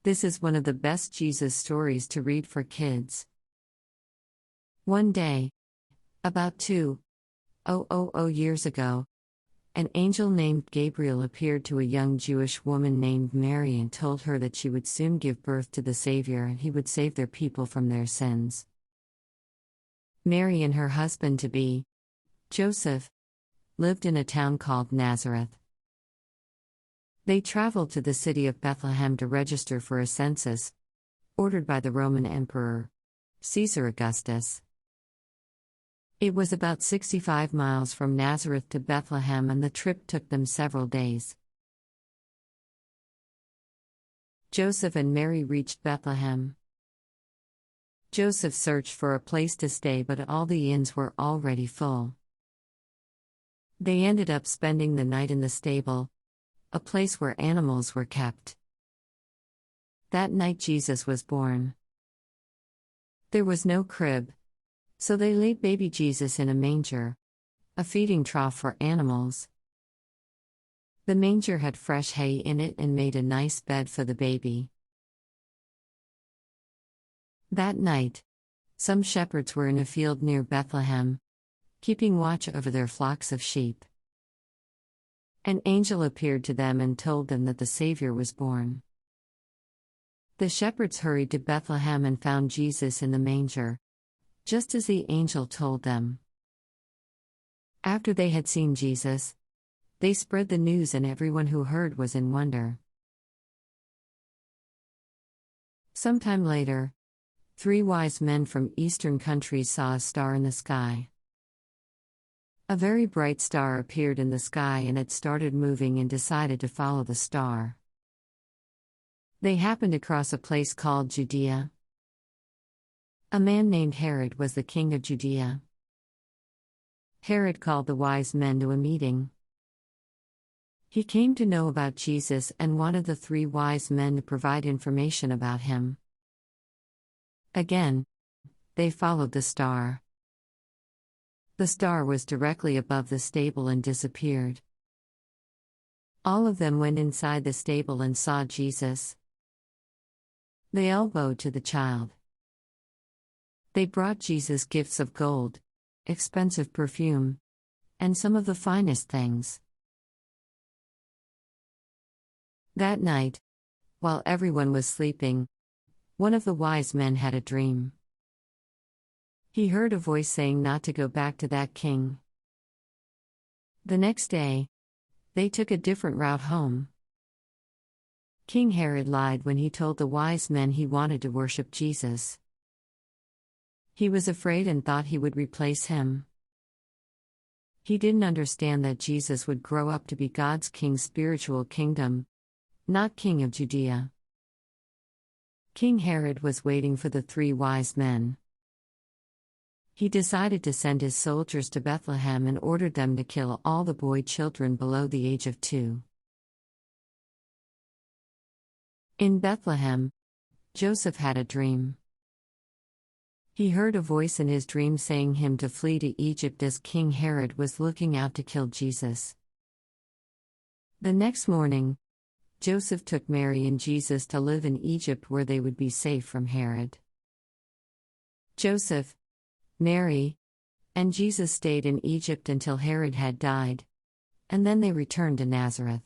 This is one of the best Jesus stories to read for kids. One day, about 2,000 years ago, an angel named Gabriel appeared to a young Jewish woman named Mary and told her that she would soon give birth to the Savior and he would save their people from their sins. Mary and her husband-to-be, Joseph, lived in a town called Nazareth. They traveled to the city of Bethlehem to register for a census, ordered by the Roman Emperor, Caesar Augustus. It was about 65 miles from Nazareth to Bethlehem, and the trip took them several days. Joseph and Mary reached Bethlehem. Joseph searched for a place to stay, but all the inns were already full. They ended up spending the night in the stable, a place where animals were kept. That night Jesus was born. There was no crib, so they laid baby Jesus in a manger, a feeding trough for animals. The manger had fresh hay in it and made a nice bed for the baby. That night, some shepherds were in a field near Bethlehem, keeping watch over their flocks of sheep. An angel appeared to them and told them that the Savior was born. The shepherds hurried to Bethlehem and found Jesus in the manger, just as the angel told them. After they had seen Jesus, they spread the news, and everyone who heard was in wonder. Sometime later, 3 wise men from eastern countries saw a star in the sky. A very bright star appeared in the sky, and it started moving and decided to follow the star. They happened across a place called Judea. A man named Herod was the king of Judea. Herod called the wise men to a meeting. He came to know about Jesus and wanted the 3 wise men to provide information about him. Again, they followed the star. The star was directly above the stable and disappeared. All of them went inside the stable and saw Jesus. They all bowed to the child. They brought Jesus gifts of gold, expensive perfume, and some of the finest things. That night, while everyone was sleeping, one of the wise men had a dream. He heard a voice saying not to go back to that king. The next day, they took a different route home. King Herod lied when he told the wise men he wanted to worship Jesus. He was afraid and thought he would replace him. He didn't understand that Jesus would grow up to be God's king's spiritual kingdom, not king of Judea. King Herod was waiting for the 3 wise men. He decided to send his soldiers to Bethlehem and ordered them to kill all the boy children below the age of 2. In Bethlehem, Joseph had a dream. He heard a voice in his dream saying him to flee to Egypt as King Herod was looking out to kill Jesus. The next morning, Joseph took Mary and Jesus to live in Egypt where they would be safe from Herod. Joseph, Mary, and Jesus stayed in Egypt until Herod had died, and then they returned to Nazareth.